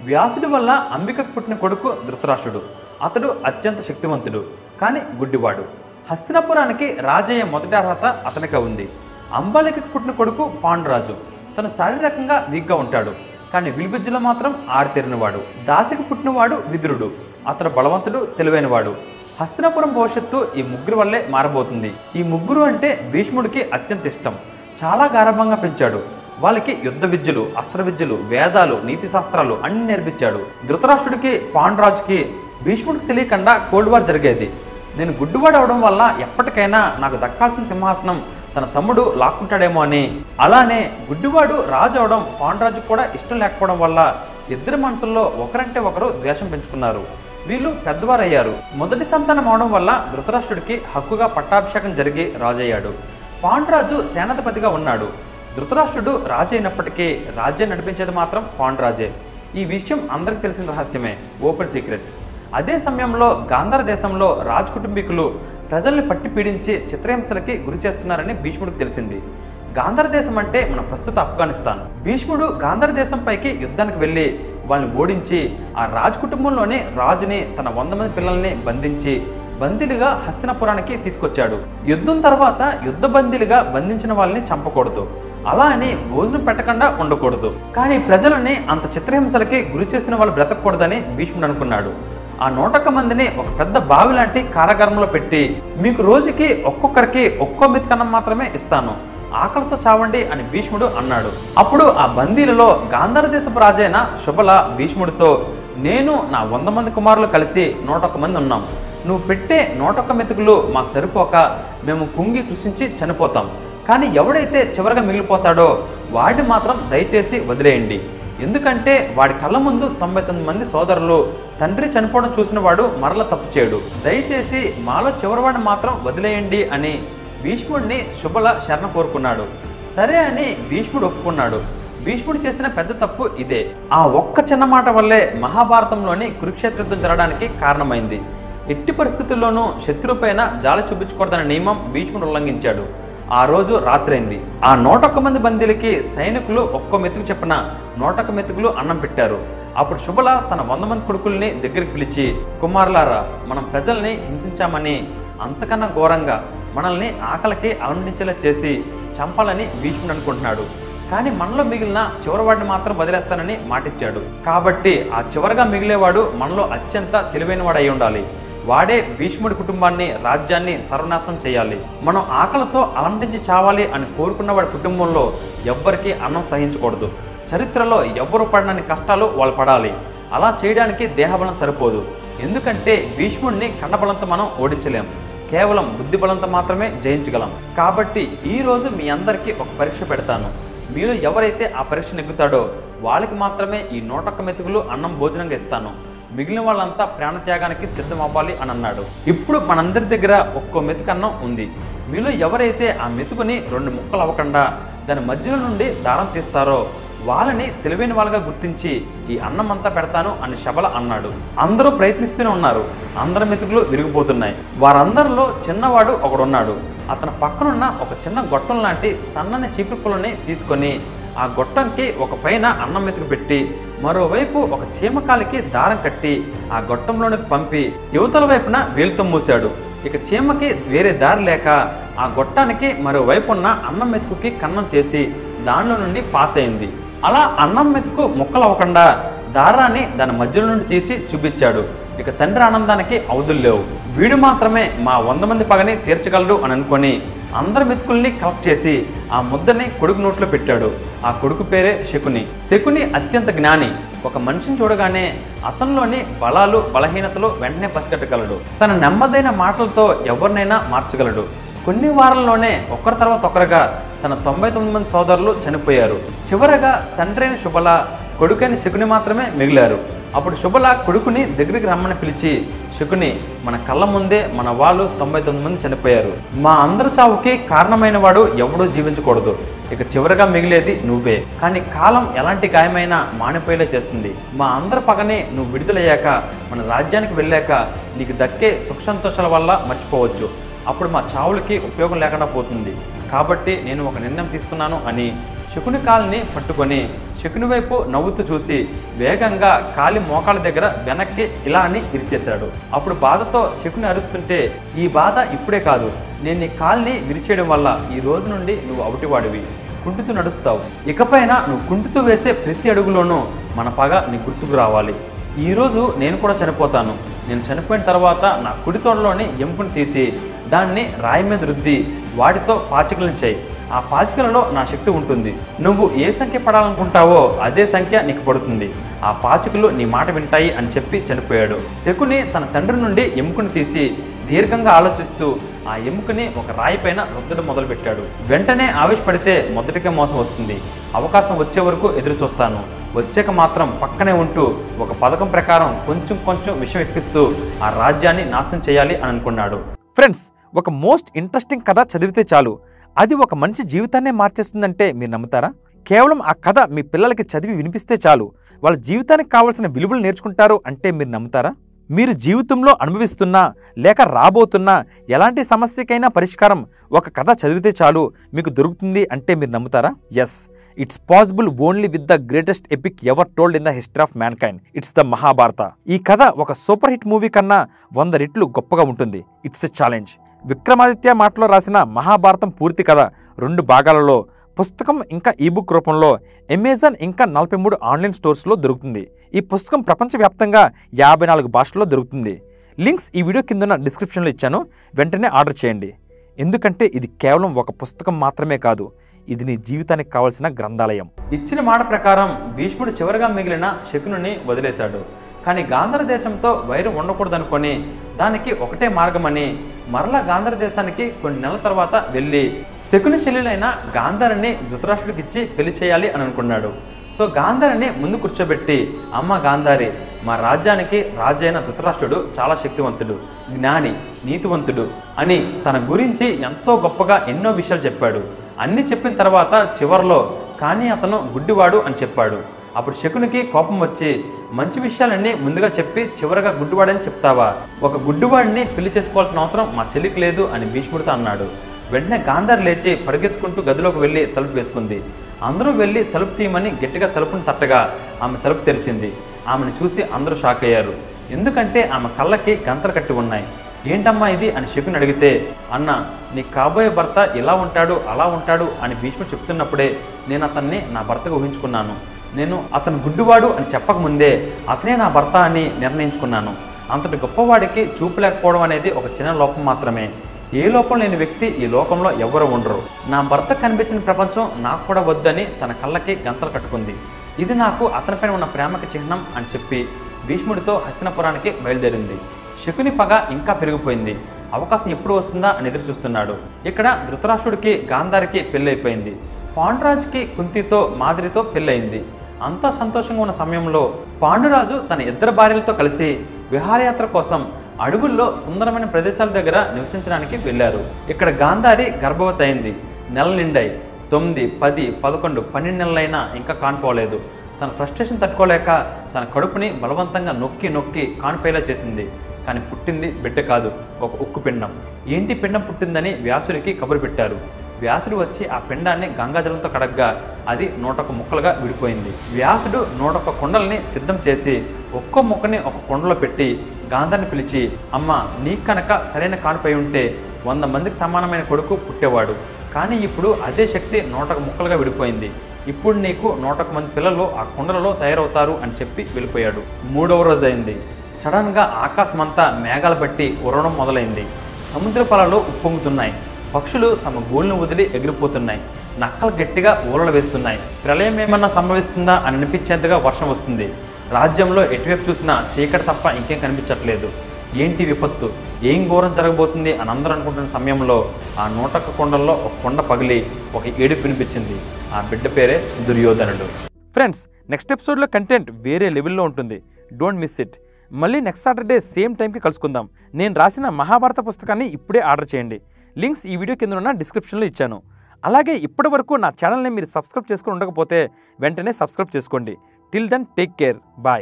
వ్యాసుడి వల్ల అంబికకు పుట్టిన కొడుకు ధృతరాష్ట్రుడు. అతడు అత్యంత శక్తివంతుడు, కానీ గుడ్డివాడు. హస్తినాపురానికి రాజయ్య మొదటి అర్హత అతనికే ఉంది. అంబాలికకు పుట్టిన కొడుకు పాండురాజు. తను శారీరకంగా వీక్గా ఉంటాడు, కానీ విలువిద్యలో మాత్రం ఆరితేరినవాడు. దాసికి పుట్టినవాడు విదురుడు. అతడు బలవంతుడు, తెలివైనవాడు. హస్తినాపురం భవిష్యత్తు ఈ ముగ్గురు వల్లే మారబోతుంది. ఈ ముగ్గురు అంటే భీష్ముడికి అత్యంత ఇష్టం. చాలా గారభంగా పెంచాడు. వాళ్ళకి యుద్ధ విద్యలు, అస్త్ర విద్యలు, వేదాలు, నీతి శాస్త్రాలు అన్ని నేర్పించాడు. ధృతరాష్ట్రుడికి, పాండురాజుకి భీష్ముడికి తెలియకుండా కోల్డ్ వార్ జరిగేది. నేను గుడ్డివాడు అవడం వల్ల ఎప్పటికైనా నాకు దక్కాల్సిన సింహాసనం తన తమ్ముడు లాక్కుంటాడేమో అని. అలానే గుడ్డివాడు రాజు అవడం పాండురాజు కూడా ఇష్టం లేకపోవడం వల్ల ఇద్దరి మనసుల్లో ఒకరంటే ఒకరు ద్వేషం పెంచుకున్నారు. వీళ్ళు పెద్దవారయ్యారు. మొదటి సంతానం అవడం వల్ల ధృతరాష్ట్రుడికి హక్కుగా పట్టాభిషేకం జరిగి రాజయ్యాడు. పాండురాజు సేనాధిపతిగా ఉన్నాడు. ధృతరాష్ట్రుడు రాజు అయినప్పటికీ రాజ్యం నడిపించేది మాత్రం పాండురాజే. ఈ విషయం అందరికీ తెలిసిన రహస్యమే, ఓపెన్ సీక్రెట్. అదే సమయంలో గాంధార దేశంలో రాజ్ కుటుంబీకులు ప్రజల్ని పట్టి పీడించి చిత్రహింసలకి గురి చేస్తున్నారని భీష్ముడికి తెలిసింది. గాంధార దేశం అంటే మన ప్రస్తుత ఆఫ్ఘనిస్తాన్. భీష్ముడు గాంధార దేశం పైకి యుద్ధానికి వెళ్ళి వాళ్ళని ఓడించి ఆ రాజ్ కుటుంబంలోని రాజుని, తన 100 మంది పిల్లల్ని బంధించి బందీలుగా హస్తినాపురానికి తీసుకొచ్చాడు. యుద్ధం తర్వాత యుద్ధ బందీలుగా బంధించిన వాళ్ళని చంపకూడదు, అలా అని భోజనం పెట్టకుండా ఉండకూడదు. కానీ ప్రజలని అంత చిత్రహింసలకి గురి చేసిన వాళ్ళు బ్రతకూడదని భీష్ముడు అనుకున్నాడు. ఆ 101 మందిని ఒక పెద్ద బావి లాంటి కారాగారంలో పెట్టి, మీకు రోజుకి ఒక్కొక్కరికి ఒక్కో మెతుకన్నం మాత్రమే ఇస్తాను, ఆకలితో చావండి అని భీష్ముడు అన్నాడు. అప్పుడు ఆ బందీలలో గాంధార దేశపు రాజైన శుబల భీష్ముడితో, నేను నా 100 మంది కుమారులు కలిసి 101 మంది ఉన్నాం. నువ్వు పెట్టే 101 మెతుకులు మాకు సరిపోక మేము కుంగి కృషించి చనిపోతాం. కానీ ఎవడైతే చివరిగా మిగిలిపోతాడో వాడిని మాత్రం దయచేసి వదిలేయండి. ఎందుకంటే వాడి కళ్ళ ముందు 99 మంది సోదరులు తండ్రి చనిపోవడం చూసిన వాడు మరల తప్పు చేయడు. దయచేసి మాలో చివరివాడిని మాత్రం వదిలేయండి అని భీష్ముడిని శుబల శరణ కోరుకున్నాడు. సరే అని భీష్ముడు ఒప్పుకున్నాడు. భీష్ముడు చేసిన పెద్ద తప్పు ఇదే. ఆ ఒక్క చిన్న మాట వల్లే మహాభారతంలోని కురుక్షేత్ర యుద్ధం జరగడానికి కారణమైంది. ఎట్టి పరిస్థితుల్లోనూ శత్రుపైన జాలి చూపించకూడదనే నియమం భీష్ముడు ఉల్లంఘించాడు. ఆ రోజు రాత్రైంది. ఆ 101 మంది బందీలకి సైనికులు ఒక్కో మెతుకు చెప్పిన 101 మెతుకులు అన్నం పెట్టారు. అప్పుడు శుబల తన 100 మంది కొడుకుల్ని దగ్గరికి పిలిచి, కుమారులారా, మనం ప్రజల్ని హింసించామని, అంతకన్నా ఘోరంగా మనల్ని ఆకలికి అలమటించేలా చేసి చంపాలని భీష్ముడు అనుకుంటున్నాడు. కానీ మనలో మిగిలిన చివరివాడిని మాత్రం వదిలేస్తానని మాటిచ్చాడు. కాబట్టి ఆ చివరిగా మిగిలేవాడు మనలో అత్యంత తెలివైనవాడు అయి ఉండాలి. వాడే భీష్ముడి కుటుంబాన్ని, రాజ్యాన్ని సర్వనాశనం చేయాలి. మనం ఆకలితో అలమటించి చావాలి అని కోరుకున్న వాడి కుటుంబంలో ఎవ్వరికీ అన్నం సహించకూడదు. చరిత్రలో ఎవ్వరు పడినన్ని కష్టాలు వాళ్ళు పడాలి. అలా చేయడానికి దేహబలం సరిపోదు. ఎందుకంటే భీష్ముడిని కండబలంతో మనం ఓడించలేం, కేవలం బుద్ధి బలంతో మాత్రమే జయించగలం. కాబట్టి ఈరోజు మీ అందరికీ ఒక పరీక్ష పెడతాను. మీలో ఎవరైతే ఆ పరీక్ష నెగ్గుతాడో వాళ్ళకి మాత్రమే ఈ 101 మెతుకులు అన్నం భోజనంగా ఇస్తాను. మిగిలిన వాళ్ళంతా ప్రాణత్యాగానికి సిద్ధం అవ్వాలి అని అన్నాడు. ఇప్పుడు మనందరి దగ్గర ఒక్కో మెతుకన్నం ఉంది. మీలో ఎవరైతే ఆ మెతుకుని 2 ముక్కలు అవ్వకుండా దాని మధ్యలో నుండి దారం తీస్తారో వాళ్ళని తెలివైన వాళ్ళగా గుర్తించి ఈ అన్నం అంతా పెడతాను అని శబల అన్నాడు. అందరూ ప్రయత్నిస్తూనే ఉన్నారు. అందరి మెతుకులు విరిగిపోతున్నాయి. వారందరిలో చిన్నవాడు ఒకడున్నాడు. అతని పక్కనున్న ఒక చిన్న గొట్టం లాంటి సన్నని చీపురుపులని తీసుకొని ఆ గొట్టంకి ఒక పైన అన్నం మెతుకు పెట్టి మరోవైపు ఒక చీమకాలికి దారం కట్టి ఆ గొట్టంలోనికి పంపి యువతల వైపున వేలుతో మూశాడు. ఇక చీమకి వేరే దారి లేక ఆ గొట్టానికి మరోవైపు ఉన్న అన్నం మెతుకుకి కన్నం చేసి దానిలో నుండి పాస్ అయింది. అలా అన్నం మెతుకు ముక్కలు అవ్వకుండా దారాన్ని దాని మధ్యలో నుండి తీసి చూపించాడు. ఇక తండ్రి ఆనందానికి అవధులు లేవు. వీడు మాత్రమే మా 100 మంది పగని తీర్చగలడు అని అనుకొని అందరి మెతుకుల్ని కలెక్ట్ చేసి ఆ ముద్దని కొడుకు నోట్లో పెట్టాడు. ఆ కొడుకు పేరే శకుని. శకుని అత్యంత జ్ఞాని. ఒక మనిషిని చూడగానే అతనిలోని బలాలు, బలహీనతలు వెంటనే పసిగట్టగలడు. తన నెమ్మదైన మాటలతో ఎవరినైనా మార్చగలడు. కొన్ని వారాల్లోనే ఒకరి తర్వాత ఒకరుగా తన 99 మంది సోదరులు చనిపోయారు. చివరగా తండ్రి అయిన శుబల, కొడుకైన శకుని మాత్రమే మిగిలారు. అప్పుడు శుబల కొడుకుని దగ్గరికి రమ్మని పిలిచి, శకుని, మన కళ్ళ ముందే మన వాళ్ళు 99 మంది చనిపోయారు. మా అందరి చావుకి కారణమైన వాడు ఎవడూ జీవించకూడదు. ఇక చివరిగా మిగిలేది నువ్వే. కానీ కాలం ఎలాంటి గాయమైనా మానిపోయేలా చేస్తుంది. మా అందరి పగని నువ్వు విడుదలయ్యాక, మన రాజ్యానికి వెళ్ళాక నీకు దక్కే సుఖ సంతోషాల వల్ల మర్చిపోవచ్చు. అప్పుడు మా చావులకి ఉపయోగం లేకుండా పోతుంది. కాబట్టి నేను ఒక నిర్ణయం తీసుకున్నాను అని శకుని కాలిని పట్టుకొని శకుని వైపు నవ్వుతూ చూసి వేగంగా కాలి మోకాళ్ళ దగ్గర వెనక్కి ఇలా అని ఇరిచేశాడు. అప్పుడు బాధతో శకుని అరుస్తుంటే, ఈ బాధ ఇప్పుడే కాదు, నేను నీ కాలిని విరిచేయడం వల్ల ఈ రోజు నుండి నువ్వు అవుటివాడివి, కుంటుతూ నడుస్తావు. ఇకపైన నువ్వు కుంటుతూ వేసే ప్రతి అడుగులోనూ మన పగ నీ గుర్తుకు రావాలి. ఈరోజు నేను కూడా చనిపోతాను. నేను చనిపోయిన తర్వాత నా కుడి తోడలోని ఎముకను తీసి దాన్ని రాయి మీద రుద్ది వాటితో పాచికలను చేయి. ఆ పాచికలలో నా శక్తి ఉంటుంది. నువ్వు ఏ సంఖ్య పడాలనుకుంటావో అదే సంఖ్య నీకు పడుతుంది. ఆ పాచికలు నీ మాట వింటాయి అని చెప్పి చనిపోయాడు. శకుని తన తండ్రి నుండి ఎముకను తీసి దీర్ఘంగా ఆలోచిస్తూ ఆ ఎముకని ఒక రాయి పైన రుద్దడం మొదలుపెట్టాడు. వెంటనే ఆవేశపడితే మొదటికే మోసం వస్తుంది. అవకాశం వచ్చే వరకు ఎదురు చూస్తాను, వచ్చాక మాత్రం పక్కనే ఉంటూ ఒక పథకం ప్రకారం కొంచెం కొంచెం విషం ఎక్కిస్తూ ఆ రాజ్యాన్ని నాశనం చేయాలి అని అనుకున్నాడు. ఫ్రెండ్స్, ఒక మోస్ట్ ఇంట్రెస్టింగ్ కథ చదివితే చాలు, అది ఒక మనిషి జీవితాన్నే మార్చేస్తుందంటే మీరు నమ్ముతారా? కేవలం ఆ కథ మీ పిల్లలకి చదివి వినిపిస్తే చాలు, వాళ్ళ జీవితానికి కావాల్సిన విలువలు నేర్చుకుంటారు అంటే మీరు నమ్ముతారా? మీరు జీవితంలో అనుభవిస్తున్నా లేక రాబోతున్నా ఎలాంటి సమస్యకైనా పరిష్కారం ఒక కథ చదివితే చాలు మీకు దొరుకుతుంది అంటే మీరు నమ్ముతారా? Yes, it's possible only with the greatest epic ever told in the history of mankind. It's the Mahabharata. ఈ కథ ఒక సూపర్ హిట్ మూవీ కన్నా 100 రెట్లు గొప్పగా ఉంటుంది. It's a challenge. విక్రమాదిత్య మాటలో రాసిన మహాభారతం పూర్తి కథ 2 భాగాలలో పుస్తకం ఇంకా ఈబుక్ రూపంలో అమెజాన్ ఇంకా 43 ఆన్లైన్ స్టోర్స్లో దొరుకుతుంది. ఈ పుస్తకం ప్రపంచవ్యాప్తంగా 54 భాషల్లో దొరుకుతుంది. లింక్స్ ఈ వీడియో కింద డిస్క్రిప్షన్లో ఇచ్చాను, వెంటనే ఆర్డర్ చేయండి. ఎందుకంటే ఇది కేవలం ఒక పుస్తకం మాత్రమే కాదు, ఇది నీ జీవితానికి కావాల్సిన గ్రంథాలయం. ఇచ్చిన మాట ప్రకారం భీష్ముడు చివరిగా మిగిలిన శకునుని వదిలేశాడు. కానీ గాంధార దేశంతో వైరం ఉండకూడదనుకొని దానికి ఒకటే మార్గమని మరలా గాంధార దేశానికి కొన్ని నెలల తర్వాత వెళ్ళి శకుని చెల్లెలైన గాంధారిని ధృతరాష్ట్రుడికి ఇచ్చి పెళ్లి చేయాలి అని అనుకున్నాడు. సో గాంధారిని ముందు కూర్చోబెట్టి, అమ్మ గాంధారి, మా రాజ్యానికి రాజు అయిన ధృతరాష్ట్రుడు చాలా శక్తివంతుడు, జ్ఞాని, నీతివంతుడు అని తన గురించి ఎంతో గొప్పగా ఎన్నో విషయాలు చెప్పాడు. అన్నీ చెప్పిన తర్వాత చివరిలో కానీ అతను గుడ్డివాడు అని చెప్పాడు. అప్పుడు శకునికి కోపం వచ్చి, మంచి విషయాలన్నీ ముందుగా చెప్పి చివరగా గుడ్డివాడని చెప్తావా? ఒక గుడ్డివాడిని పెళ్లి చేసుకోవాల్సిన అవసరం మా చెల్లికి లేదు అని భీష్ముడితో అన్నాడు. వెంటనే గాంధారి లేచి పరిగెత్తుకుంటూ గదిలోకి వెళ్ళి తలుపు వేసుకుంది. అందరూ వెళ్ళి తలుపు తీయమని గట్టిగా తలుపుని తట్టగా ఆమె తలుపు తెరిచింది. ఆమెను చూసి అందరూ షాక్ అయ్యారు. ఎందుకంటే ఆమె కళ్ళకి గంతలు కట్టి ఉన్నాయి. ఏంటమ్మా ఇది అని శకుని అడిగితే, అన్న, నీ కాబోయే భర్త ఇలా ఉంటాడు అలా ఉంటాడు అని భీష్ముడు చెప్తున్నప్పుడే నేను అతన్ని నా భర్తగా ఊహించుకున్నాను. నేను అతను గుడ్డివాడు అని చెప్పకముందే అతనే నా భర్త అని నిర్ణయించుకున్నాను. అంతటి గొప్పవాడికి చూపు లేకపోవడం అనేది ఒక చిన్న లోపం మాత్రమే. ఏ లోపం లేని వ్యక్తి ఈ లోకంలో ఎవరు ఉండరు. నా భర్త కనిపించిన ప్రపంచం నాకు కూడా వద్దని తన కళ్ళకి గంతలు కట్టుకుంది. ఇది నాకు అతనిపైన ఉన్న ప్రేమకి చిహ్నం అని చెప్పి భీష్ముడితో హస్తినాపురానికి బయలుదేరింది. శకుని పగ ఇంకా పెరిగిపోయింది. అవకాశం ఎప్పుడు వస్తుందా అని ఎదురు చూస్తున్నాడు. ఇక్కడ ధృతరాష్ట్రుడికి గాంధారికి పెళ్ళైపోయింది. పాండురాజుకి కుంతితో మాదిరితో పెళ్ళయింది. అంతా సంతోషంగా ఉన్న సమయంలో పాండురాజు తన 2 భార్యలతో కలిసి విహారయాత్ర కోసం అడవుల్లో సుందరమైన ప్రదేశాల దగ్గర నివసించడానికి వెళ్ళారు. ఇక్కడ గాంధారి గర్భవతి అయింది. నెలలు నిండాయి. 9, 10, 11, 12 నెలలైనా ఇంకా కానిపోలేదు. తన ఫ్రస్ట్రేషన్ తట్టుకోలేక తన కడుపుని బలవంతంగా నొక్కి నొక్కి కానిపోయేలా చేసింది. కానీ పుట్టింది బిడ్డ కాదు, ఒక ఉక్కు పిండం. ఏంటి పిండం పుట్టిందని వ్యాసుడికి కబురు పెట్టారు. వ్యాసుడు వచ్చి ఆ పిండాన్ని గంగాజలంతో కడగ్గా అది 101 ముక్కలుగా విడిపోయింది. వ్యాసుడు 101 కుండల్ని సిద్ధం చేసి ఒక్కో ముక్కని ఒక కుండలో పెట్టి గాంధారిని పిలిచి, అమ్మ, నీకు కనుక సరైన కానుపై ఉంటే 100 మందికి సమానమైన కొడుకు పుట్టేవాడు. కానీ ఇప్పుడు అదే శక్తి 101 ముక్కలుగా విడిపోయింది. ఇప్పుడు నీకు 101 మంది పిల్లలు ఆ కుండలలో తయారవుతారు అని చెప్పి వెళ్ళిపోయాడు. 3వ రోజు అయింది. సడన్గా ఆకాశమంతా మేఘాలు బట్టి ఉరవడం మొదలైంది. సముద్ర పొలాలు ఉప్పొంగుతున్నాయి. పక్షులు తమ గూళ్ళను వదిలి ఎగిరిపోతున్నాయి. నక్కలు గట్టిగా ఊరలు వేస్తున్నాయి. ప్రళయం ఏమన్నా సంభవిస్తుందా అని అనిపించేంతగా వర్షం వస్తుంది. రాజ్యంలో ఎటువైపు చూసినా చీకటి తప్ప ఇంకేం కనిపించట్లేదు. ఏంటి విపత్తు, ఏం ఘోరం జరగబోతుంది అని అందరూ అనుకుంటున్న సమయంలో ఆ 101 కుండల్లో ఒక కుండ పగిలి ఒక ఏడుపు వినిపించింది. ఆ బిడ్డ పేరే దుర్యోధనుడు. ఫ్రెండ్స్, నెక్స్ట్ ఎపిసోడ్లో కంటెంట్ వేరే లెవెల్లో ఉంటుంది. Don't miss it. మళ్ళీ నెక్స్ట్ సాటర్డే సేమ్ టైంకి కలుసుకుందాం. నేను రాసిన మహాభారత పుస్తకాన్ని ఇప్పుడే ఆర్డర్ చేయండి. లింక్స్ ఈ వీడియో కింద ఉన్న డిస్క్రిప్షన్లో ఇచ్చాను. అలాగే ఇప్పటి వరకు నా ఛానల్ని మీరు సబ్స్క్రైబ్ చేసుకుని ఉండకపోతే వెంటనే సబ్స్క్రైబ్ చేసుకోండి. Till then take care. Bye.